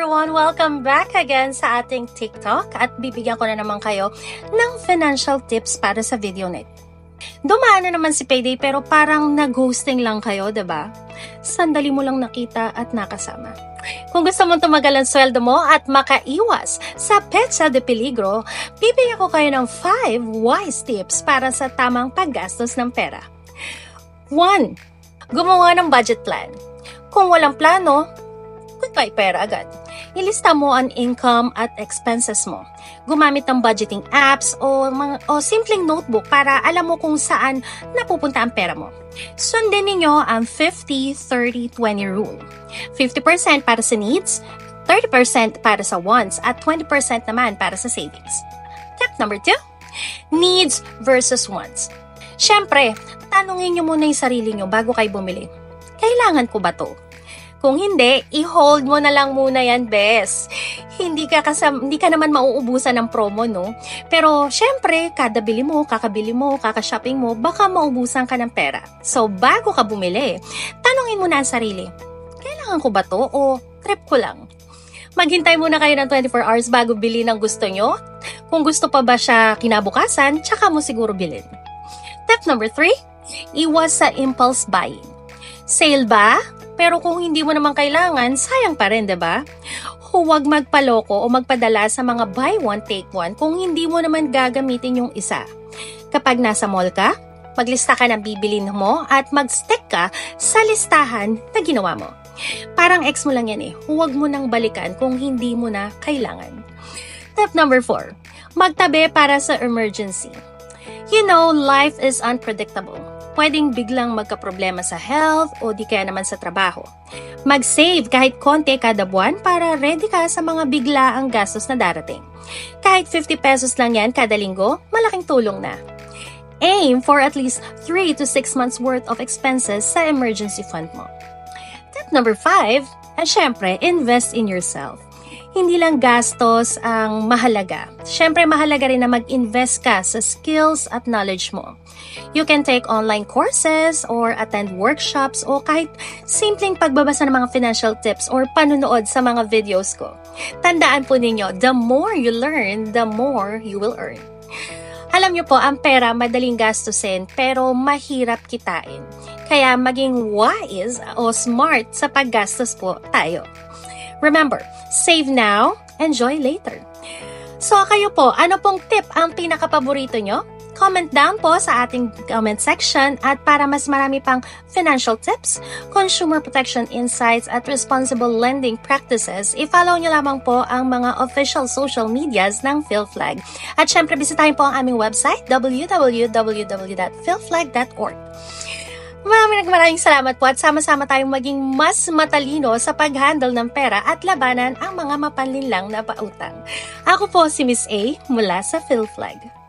everyone! Welcome back again sa ating TikTok at bibigyan ko na naman kayo ng financial tips para sa video na ito. Dumaan na naman si Payday pero parang nag-ghosting lang kayo, diba? Sandali mo lang nakita at nakasama. Kung gusto mong tumagal ang sweldo mo at makaiwas sa petsa de peligro, bibigyan ko kayo ng 5 wise tips para sa tamang paggastos ng pera. 1. Gumawa ng budget plan. Kung walang plano, goodbye pera agad. Ilista mo ang income at expenses mo. Gumamit ng budgeting apps o simpleng notebook para alam mo kung saan napupunta ang pera mo. Sundin ninyo ang 50-30-20 rule. 50% para sa needs, 30% para sa wants, at 20% naman para sa savings. Tip number 2, needs versus wants. Siyempre, tanungin nyo muna yung sarili nyo bago kayo bumili. Kailangan ko ba to? Kung hindi, i-hold mo na lang muna yan, bes. Hindi ka naman mauubusan ng promo, no? Pero, syempre, kada bili mo, kaka-shopping mo, baka maubusan ka ng pera. So, bago ka bumili, tanungin mo na ang sarili, kailangan ko ba to o trip ko lang? Maghintay muna kayo ng 24 hours bago bili ng gusto nyo. Kung gusto pa ba siya kinabukasan, tsaka mo siguro bilhin. Tip number 3, iwas sa impulse buying. Sale ba? Pero kung hindi mo naman kailangan, sayang pa rin, diba? Huwag magpaloko o magpadala sa mga buy one, take one kung hindi mo naman gagamitin yung isa. Kapag nasa mall ka, maglista ka ng bibilin mo at mag-stick ka sa listahan na ginawa mo. Parang ex mo lang yan eh. Huwag mo nang balikan kung hindi mo na kailangan. Tip number 4, magtabi para sa emergency. You know, life is unpredictable. Pwedeng biglang magkaproblema sa health o di kaya naman sa trabaho. Mag-save kahit konti kada buwan para ready ka sa mga biglaang gastos na darating. Kahit 50 pesos lang yan kada linggo, malaking tulong na. Aim for at least 3 to 6 months worth of expenses sa emergency fund mo. Tip number 5, syempre, invest in yourself. Hindi lang gastos ang mahalaga. Siyempre, mahalaga rin na mag-invest ka sa skills at knowledge mo. You can take online courses or attend workshops o kahit simpleng pagbabasa ng mga financial tips or panunood sa mga videos ko. Tandaan po ninyo, the more you learn, the more you will earn. Alam niyo po, ang pera madaling gastusin pero mahirap kitain. Kaya maging wise o smart sa paggastos po tayo. Remember, save now, enjoy later. So kayo po, ano pong tip ang pinakapaborito nyo? Comment down po sa ating comment section at para mas marami pang financial tips, consumer protection insights at responsible lending practices, i-follow nyo lamang po ang mga official social medias ng PhilFlag. At syempre, bisitahin po ang aming website, www.philflag.org. Maraming salamat po at sama-sama tayong maging mas matalino sa pag-handle ng pera at labanan ang mga mapanlinlang na pautang. Ako po si Miss A mula sa PhilFlag.